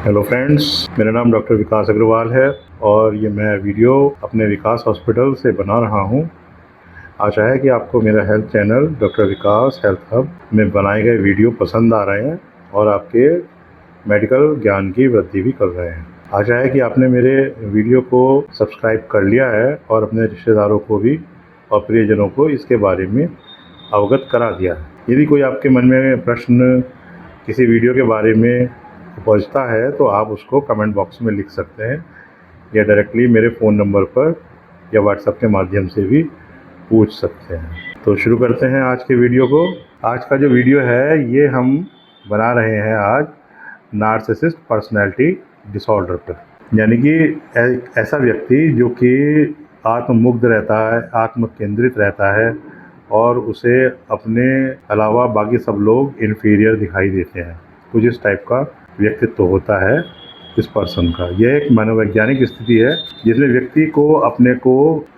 Hello friends, मेरा नाम doctor विकास अग्रवाल है और ये मैं वीडियो अपने विकास हॉस्पिटल से बना रहा हूँ। आशा है कि आपको मेरा हेल्थ चैनल डॉक्टर विकास हेल्थ हब में बनाए गए वीडियो पसंद आ रहे हैं और आपके मेडिकल ज्ञान की वृद्धि भी कर रहे हैं। आशा है कि आपने मेरे वीडियो को सब्सक्राइब कर लिया है और अपने रिश्तेदारों को भी और प्रियजनों को इसके बारे में अवगत करा दिया है। यदि कोई आपके मन में प्रश्न किसी वीडियो के बारे में उपजता है तो आप उसको कमेंट बॉक्स में लिख सकते हैं या डायरेक्टली मेरे फ़ोन नंबर पर या व्हाट्सएप के माध्यम से भी पूछ सकते हैं। तो शुरू करते हैं आज के वीडियो को। आज का जो वीडियो है ये हम बना रहे हैं आज नार्सिसिस्ट पर्सनैलिटी डिसऑर्डर पर, यानी कि ऐसा व्यक्ति जो कि आत्ममुग्ध रहता है, आत्म केंद्रित रहता है और उसे अपने अलावा बाकी सब लोग इन्फीरियर दिखाई देते हैं। कुछ इस टाइप का व्यक्तित्व होता है इस पर्सन का। यह एक मनोवैज्ञानिक स्थिति है जिसमें व्यक्ति को अपने को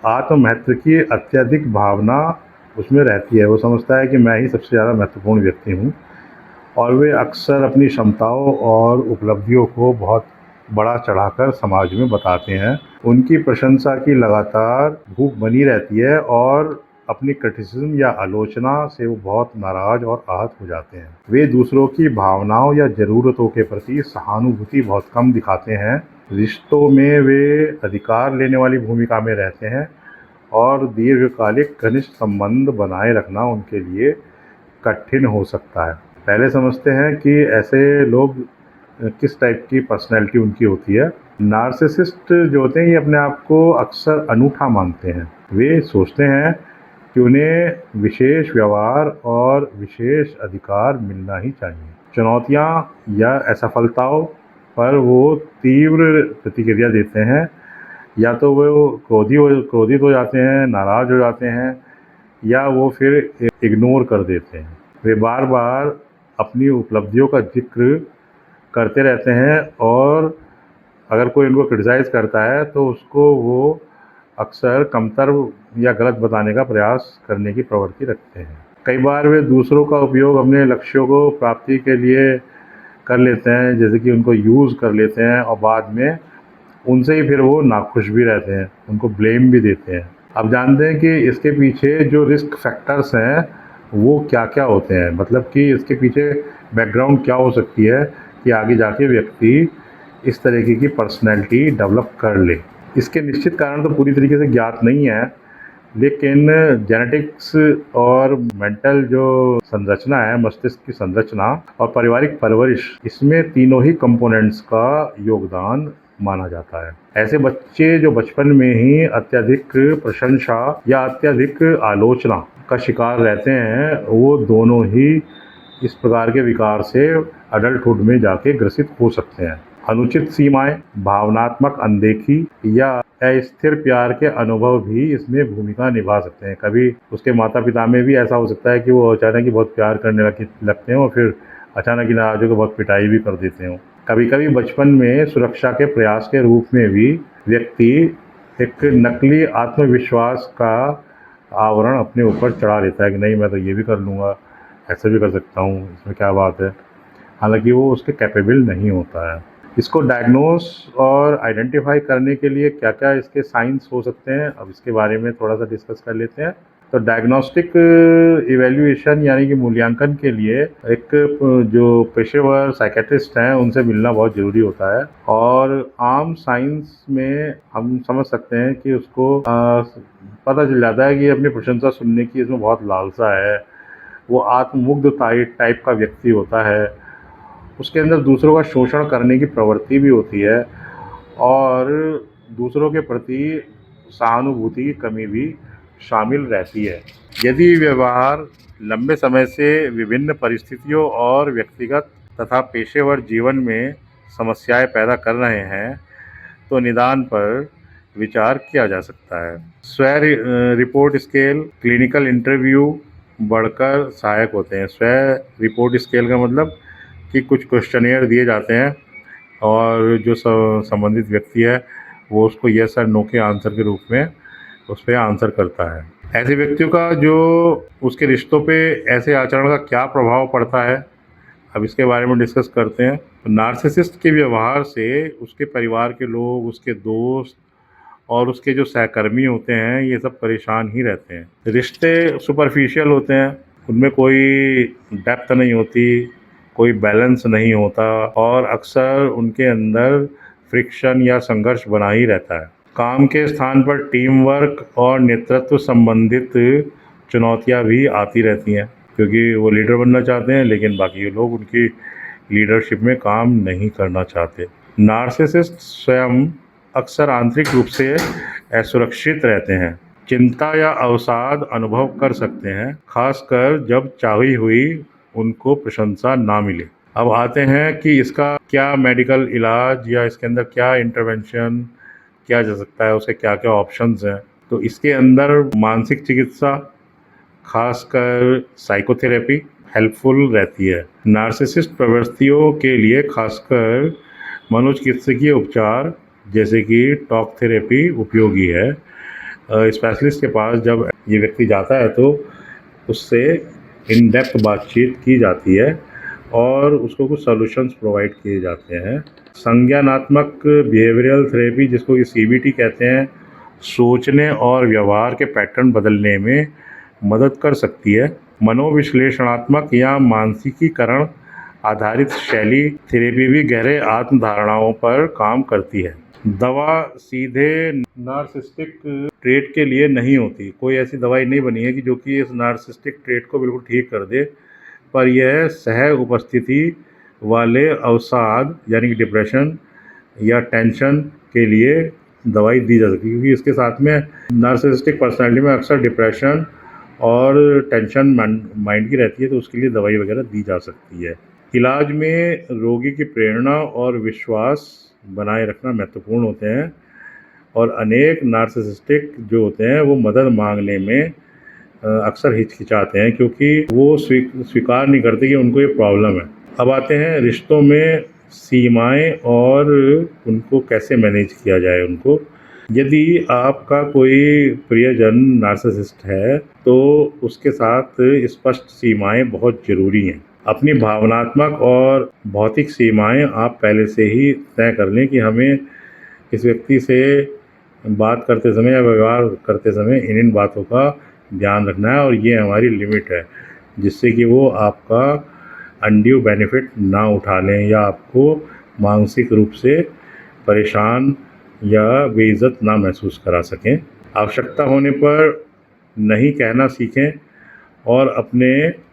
आत्म महत्व की अत्यधिक भावना उसमें रहती है। वो समझता है कि मैं ही सबसे ज़्यादा महत्वपूर्ण व्यक्ति हूँ और वे अक्सर अपनी क्षमताओं और उपलब्धियों को बहुत बड़ा चढ़ाकर समाज में बताते हैं। उनकी प्रशंसा की लगातार भूख बनी रहती है और अपनी क्रिटिसिज्म या आलोचना से वो बहुत नाराज़ और आहत हो जाते हैं। वे दूसरों की भावनाओं या ज़रूरतों के प्रति सहानुभूति बहुत कम दिखाते हैं। रिश्तों में वे अधिकार लेने वाली भूमिका में रहते हैं और दीर्घकालिक घनिष्ठ संबंध बनाए रखना उनके लिए कठिन हो सकता है। पहले समझते हैं कि ऐसे लोग किस टाइप की पर्सनैलिटी उनकी होती है। नार्सिसिस्ट जो होते हैं ये अपने आप को अक्सर अनूठा मानते हैं। वे सोचते हैं कि उन्हें विशेष व्यवहार और विशेष अधिकार मिलना ही चाहिए। चुनौतियाँ या असफलताओं पर वो तीव्र प्रतिक्रिया देते हैं। या तो वो क्रोधित हो जाते हैं, नाराज़ हो जाते हैं या वो फिर इग्नोर कर देते हैं। वे बार बार अपनी उपलब्धियों का जिक्र करते रहते हैं और अगर कोई उनको क्रिटिसाइज़ करता है तो उसको वो अक्सर कमतर या गलत बताने का प्रयास करने की प्रवृत्ति रखते हैं। कई बार वे दूसरों का उपयोग अपने लक्ष्यों को प्राप्ति के लिए कर लेते हैं, जैसे कि उनको यूज़ कर लेते हैं और बाद में उनसे ही फिर वो नाखुश भी रहते हैं, उनको ब्लेम भी देते हैं। अब जानते हैं कि इसके पीछे जो रिस्क फैक्टर्स हैं वो क्या-क्या होते हैं, मतलब कि इसके पीछे बैकग्राउंड क्या हो सकती है कि आगे जाके व्यक्ति इस तरीके की पर्सनैलिटी डेवलप कर ले। इसके निश्चित कारण तो पूरी तरीके से ज्ञात नहीं है, लेकिन जेनेटिक्स और मेंटल जो संरचना है, मस्तिष्क की संरचना और पारिवारिक परवरिश, इसमें तीनों ही कंपोनेंट्स का योगदान माना जाता है। ऐसे बच्चे जो बचपन में ही अत्यधिक प्रशंसा या अत्यधिक आलोचना का शिकार रहते हैं, वो दोनों ही इस प्रकार के विकार से अडल्टहुड में जाके ग्रसित हो सकते हैं। अनुचित सीमाएं, भावनात्मक अनदेखी या अस्थिर प्यार के अनुभव भी इसमें भूमिका निभा सकते हैं। कभी उसके माता पिता में भी ऐसा हो सकता है कि वो अचानक ही बहुत प्यार करने लगते हैं और फिर अचानक ही नाराज होकर बहुत पिटाई भी कर देते हो। कभी कभी बचपन में सुरक्षा के प्रयास के रूप में भी व्यक्ति एक नकली आत्मविश्वास का आवरण अपने ऊपर चढ़ा लेता है कि नहीं, मैं तो ये भी कर लूँगा, ऐसे भी कर सकता हूँ, इसमें क्या बात है। हालांकि वो उसके कैपेबल नहीं होता है। इसको डायग्नोस और आइडेंटिफाई करने के लिए क्या क्या इसके साइंस हो सकते हैं, अब इसके बारे में थोड़ा सा डिस्कस कर लेते हैं। तो डायग्नोस्टिक इवैल्यूएशन यानी कि मूल्यांकन के लिए एक जो पेशेवर साइकेट्रिस्ट हैं उनसे मिलना बहुत ज़रूरी होता है और आम साइंस में हम समझ सकते हैं कि उसको पता चल जाता है कि अपनी प्रशंसा सुनने की इसमें बहुत लालसा है। वो आत्ममुग्ध टाइप का व्यक्ति होता है। उसके अंदर दूसरों का शोषण करने की प्रवृत्ति भी होती है और दूसरों के प्रति सहानुभूति की कमी भी शामिल रहती है। यदि व्यवहार लंबे समय से विभिन्न परिस्थितियों और व्यक्तिगत तथा पेशेवर जीवन में समस्याएं पैदा कर रहे हैं तो निदान पर विचार किया जा सकता है। रिपोर्ट स्केल, क्लिनिकल इंटरव्यू बढ़कर सहायक होते हैं। रिपोर्ट स्केल का मतलब कि कुछ क्वेश्चनियर दिए जाते हैं और जो संबंधित व्यक्ति है वो उसको यस और नो के आंसर के रूप में उस पर आंसर करता है। ऐसे व्यक्तियों का जो उसके रिश्तों पे ऐसे आचरण का क्या प्रभाव पड़ता है, अब इसके बारे में डिस्कस करते हैं। नार्सिसिस्ट के व्यवहार से उसके परिवार के लोग, उसके दोस्त और उसके जो सहकर्मी होते हैं, ये सब परेशान ही रहते हैं। रिश्ते सुपरफिशियल होते हैं, उनमें कोई डेप्थ नहीं होती, कोई बैलेंस नहीं होता और अक्सर उनके अंदर फ्रिक्शन या संघर्ष बना ही रहता है। काम के स्थान पर टीम वर्क और नेतृत्व संबंधित चुनौतियाँ भी आती रहती हैं, क्योंकि वो लीडर बनना चाहते हैं लेकिन बाकी लोग उनकी लीडरशिप में काम नहीं करना चाहते। नार्सिसिस्ट स्वयं अक्सर आंतरिक रूप से असुरक्षित रहते हैं, चिंता या अवसाद अनुभव कर सकते हैं, खासकर जब चाही हुई उनको प्रशंसा ना मिले। अब आते हैं कि इसका क्या मेडिकल इलाज या इसके अंदर क्या इंटरवेंशन किया जा सकता है, उसके क्या-क्या ऑप्शंस हैं। तो इसके अंदर मानसिक चिकित्सा, खासकर साइकोथेरेपी हेल्पफुल रहती है। नार्सिसिस्ट प्रवृत्तियों के लिए खासकर मनोचिकित्सकीय उपचार जैसे कि टॉक थेरेपी उपयोगी है। स्पेशलिस्ट के पास जब ये व्यक्ति जाता है तो उससे इन डेप्थ बातचीत की जाती है और उसको कुछ सॉल्यूशंस प्रोवाइड किए जाते हैं। संज्ञानात्मक बिहेवियरल थेरेपी, जिसको कि सीबीटी कहते हैं, सोचने और व्यवहार के पैटर्न बदलने में मदद कर सकती है। मनोविश्लेषणात्मक या मानसिकीकरण आधारित शैली थेरेपी भी गहरे आत्म धारणाओं पर काम करती है। दवा सीधे नार्सिसिस्टिक ट्रेट के लिए नहीं होती। कोई ऐसी दवाई नहीं बनी है कि जो कि इस नार्सिसिस्टिक ट्रेट को बिल्कुल ठीक कर दे, पर यह सह उपस्थिति वाले अवसाद यानी कि डिप्रेशन या टेंशन के लिए दवाई दी जा सकती है, क्योंकि इसके साथ में नार्सिसिस्टिक पर्सनैलिटी में अक्सर डिप्रेशन और टेंशन माइंड की रहती है, तो उसके लिए दवाई वगैरह दी जा सकती है। इलाज में रोगी की प्रेरणा और विश्वास बनाए रखना महत्वपूर्ण होते हैं और अनेक नार्सिसिस्टिक जो होते हैं वो मदद मांगने में अक्सर हिचकिचाते हैं, क्योंकि वो स्वीकार नहीं करते कि उनको ये प्रॉब्लम है। अब आते हैं रिश्तों में सीमाएं और उनको कैसे मैनेज किया जाए उनको। यदि आपका कोई प्रियजन नार्सिसिस्ट है तो उसके साथ स्पष्ट सीमाएं बहुत ज़रूरी हैं। अपनी भावनात्मक और भौतिक सीमाएं आप पहले से ही तय कर लें कि हमें इस व्यक्ति से बात करते समय या व्यवहार करते समय इन बातों का ध्यान रखना है और ये हमारी लिमिट है, जिससे कि वो आपका अनड्यू बेनिफिट ना उठा लें या आपको मानसिक रूप से परेशान या बेइज्जत ना महसूस करा सकें। आवश्यकता होने पर नहीं कहना सीखें और अपने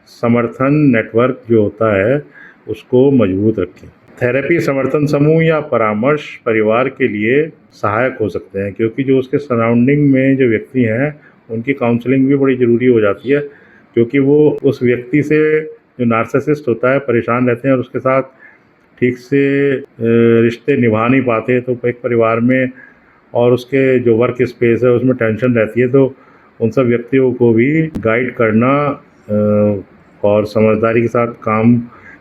समर्थन नेटवर्क जो होता है उसको मजबूत रखें। थेरेपी समर्थन समूह या परामर्श परिवार के लिए सहायक हो सकते हैं, क्योंकि जो उसके सराउंडिंग में जो व्यक्ति हैं उनकी काउंसलिंग भी बड़ी ज़रूरी हो जाती है, क्योंकि वो उस व्यक्ति से जो नार्सिसिस्ट होता है परेशान रहते हैं और उसके साथ ठीक से रिश्ते निभा नहीं पाते, तो एक परिवार में और उसके जो वर्क स्पेस है उसमें टेंशन रहती है, तो उन सब व्यक्तियों को भी गाइड करना और समझदारी के साथ काम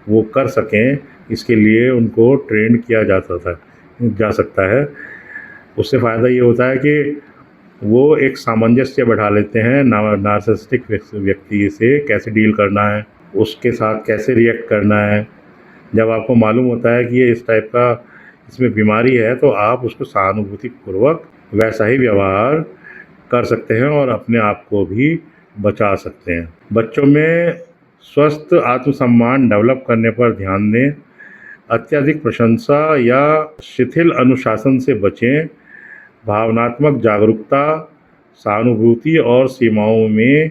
वो कर सकें, इसके लिए उनको ट्रेन किया जा सकता है। उससे फ़ायदा ये होता है कि वो एक सामंजस्य बैठा लेते हैं नार्सिसिस्टिक व्यक्ति से कैसे डील करना है, उसके साथ कैसे रिएक्ट करना है। जब आपको मालूम होता है कि ये इस टाइप का इसमें बीमारी है, तो आप उसको सहानुभूतिपूर्वक वैसा ही व्यवहार कर सकते हैं और अपने आप को भी बचा सकते हैं। बच्चों में स्वस्थ आत्मसम्मान डेवलप करने पर ध्यान दें। अत्यधिक प्रशंसा या शिथिल अनुशासन से बचें। भावनात्मक जागरूकता, सहानुभूति और सीमाओं में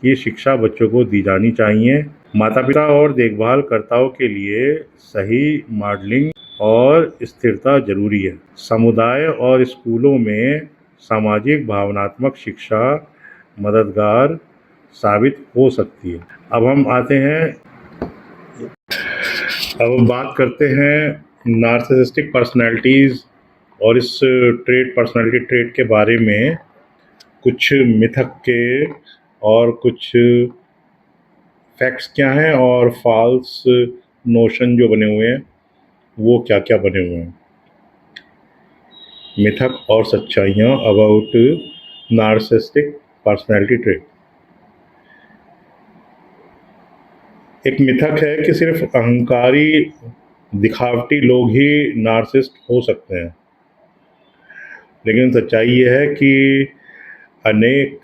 की शिक्षा बच्चों को दी जानी चाहिए। माता-पिता और देखभालकर्ताओं के लिए सही मॉडलिंग और स्थिरता ज़रूरी है। समुदाय और स्कूलों में सामाजिक भावनात्मक शिक्षा मददगार साबित हो सकती है। अब हम आते हैं, अब हम बात करते हैं नार्सिसिस्टिक पर्सनैलिटीज़ और इस पर्सनैलिटी ट्रेट के बारे में कुछ मिथक के और कुछ फैक्ट्स क्या हैं और फॉल्स नोशन जो बने हुए हैं वो क्या-क्या बने हुए हैं। मिथक और सच्चाइयाँ अबाउट नार्सिसिस्टिक पर्सनैलिटी ट्रेट। एक मिथक है कि सिर्फ अहंकारी दिखावटी लोग ही नार्सिसिस्ट हो सकते हैं, लेकिन सच्चाई ये है कि अनेक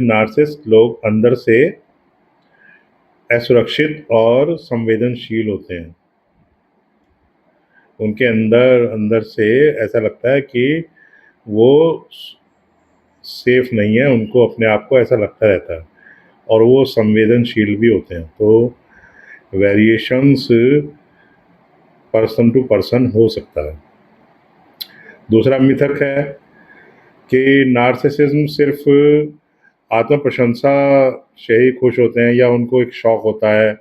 नार्सिसिस्ट लोग अंदर से असुरक्षित और संवेदनशील होते हैं। उनके अंदर अंदर से ऐसा लगता है कि वो सेफ नहीं है, उनको अपने आप को ऐसा लगता रहता है, और वो संवेदनशील भी होते हैं। तो वेरिएशंस पर्सन टू पर्सन हो सकता है। दूसरा मिथक है कि नार्सिसिज्म सिर्फ आत्म प्रशंसा से ही खुश होते हैं, या उनको एक शौक होता है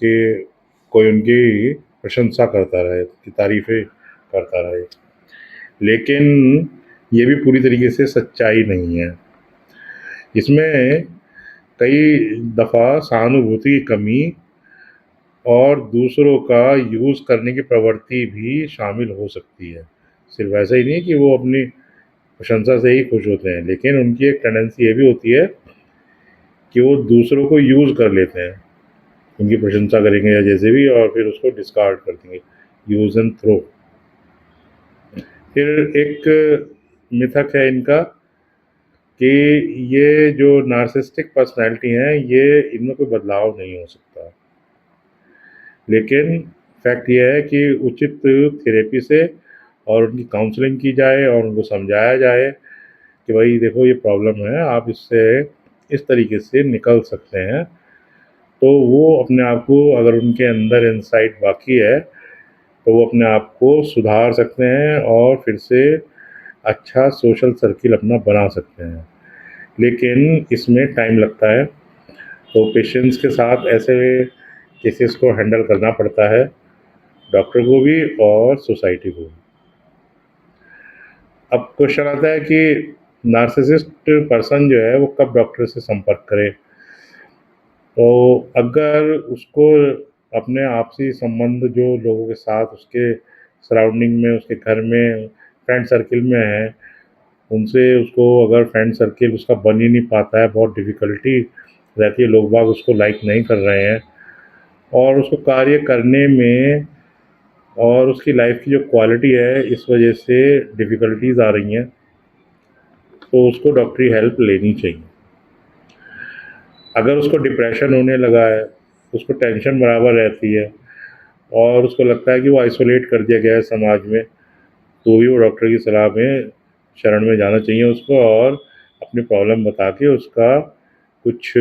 कि कोई उनकी प्रशंसा करता रहे, की तारीफ़ें करता रहे। लेकिन ये भी पूरी तरीके से सच्चाई नहीं है। इसमें कई दफ़ा सहानुभूति की कमी और दूसरों का यूज़ करने की प्रवृत्ति भी शामिल हो सकती है। सिर्फ ऐसा ही नहीं कि वो अपनी प्रशंसा से ही खुश होते हैं, लेकिन उनकी एक टेंडेंसी ये भी होती है कि वो दूसरों को यूज़ कर लेते हैं। उनकी प्रशंसा करेंगे या जैसे भी, और फिर उसको डिस्कार्ड कर देंगे, यूज़ एंड थ्रो। फिर एक मिथक है इनका कि ये जो नार्सिसिस्टिक पर्सनैलिटी हैं, ये इनमें कोई बदलाव नहीं हो सकता। लेकिन फैक्ट ये है कि उचित थेरेपी से और उनकी काउंसलिंग की जाए और उनको समझाया जाए कि भाई देखो ये प्रॉब्लम है, आप इससे इस तरीके से निकल सकते हैं, तो वो अपने आप को, अगर उनके अंदर इंसाइट बाकी है, तो वो अपने आप को सुधार सकते हैं और फिर से अच्छा सोशल सर्किल अपना बना सकते हैं। लेकिन इसमें टाइम लगता है, तो पेशेंस के साथ ऐसे केसेस को हैंडल करना पड़ता है, डॉक्टर को भी और सोसाइटी को भी। अब क्वेश्चन आता है कि नार्सिसिस्ट पर्सन जो है वो कब डॉक्टर से संपर्क करे। तो अगर उसको अपने आपसी संबंध जो लोगों के साथ उसके सराउंडिंग में, उसके घर में, फ्रेंड सर्किल में है, उनसे उसको अगर फ्रेंड सर्किल उसका बन ही नहीं पाता है, बहुत डिफ़िकल्टी रहती है, लोग बाग उसको लाइक नहीं कर रहे हैं, और उसको कार्य करने में और उसकी लाइफ की जो क्वालिटी है इस वजह से डिफ़िकल्टीज़ आ रही हैं, तो उसको डॉक्टरी हेल्प लेनी चाहिए। अगर उसको डिप्रेशन होने लगा है, उसको टेंशन बराबर रहती है और उसको लगता है कि वो आइसोलेट कर दिया गया है समाज में, तो भी वो डॉक्टर की सलाह में शरण में जाना चाहिए उसको, और अपनी प्रॉब्लम बता के उसका कुछ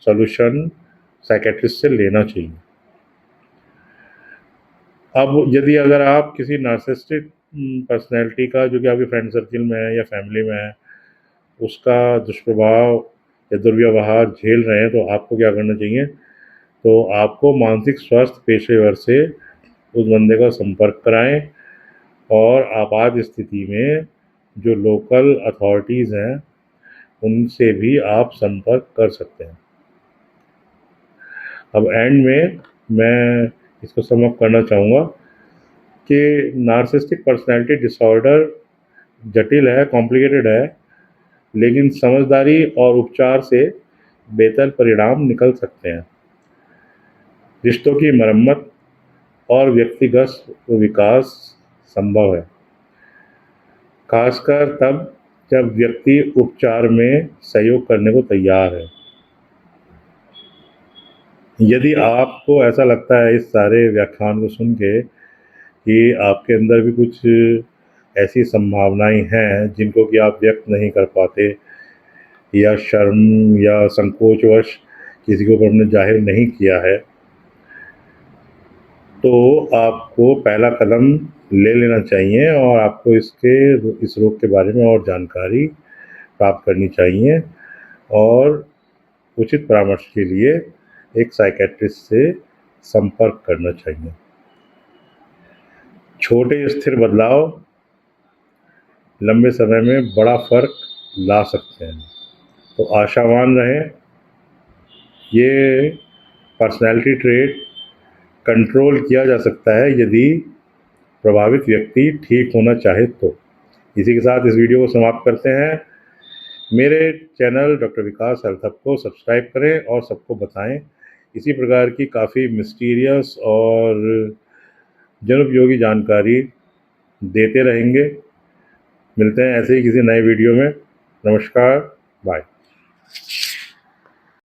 सॉल्यूशन साइकियाट्रिस्ट से लेना चाहिए। अब यदि अगर आप किसी नार्सिसिस्टिक पर्सनैलिटी का, जो कि आपके फ्रेंड सर्किल में है या फैमिली में है, उसका दुष्प्रभाव या दुर्व्यवहार झेल रहे हैं, तो आपको क्या करना चाहिए? तो आपको मानसिक स्वास्थ्य पेशेवर से उस बंदे का संपर्क कराएँ, और आपात स्थिति में जो लोकल अथॉरिटीज़ हैं, उनसे भी आप संपर्क कर सकते हैं। अब एंड में मैं इसको सम अप करना चाहूँगा कि नार्सिसिस्टिक पर्सनैलिटी डिसऑर्डर जटिल है, कॉम्प्लिकेटेड है, लेकिन समझदारी और उपचार से बेहतर परिणाम निकल सकते हैं। रिश्तों की मरम्मत और व्यक्तिगत विकास संभव है, खासकर तब जब व्यक्ति उपचार में सहयोग करने को तैयार है। यदि आपको ऐसा लगता है इस सारे व्याख्यान को सुन के कि आपके अंदर भी कुछ ऐसी संभावनाएं हैं जिनको कि आप व्यक्त नहीं कर पाते, या शर्म या संकोचवश किसी के ऊपर हमने जाहिर नहीं किया है, तो आपको पहला कदम ले लेना चाहिए और आपको इस रोग के बारे में और जानकारी प्राप्त करनी चाहिए, और उचित परामर्श के लिए एक साइकियाट्रिस्ट से संपर्क करना चाहिए। छोटे स्थिर बदलाव लंबे समय में बड़ा फर्क ला सकते हैं, तो आशावान रहें। ये पर्सनैलिटी ट्रेट कंट्रोल किया जा सकता है यदि प्रभावित व्यक्ति ठीक होना चाहे तो। इसी के साथ इस वीडियो को समाप्त करते हैं। मेरे चैनल डॉक्टर विकास हेल्थ हब को सब्सक्राइब करें और सबको बताएं। इसी प्रकार की काफ़ी मिस्टीरियस और जनोपयोगी जानकारी देते रहेंगे। मिलते हैं ऐसे ही किसी नए वीडियो में। नमस्कार, बाय।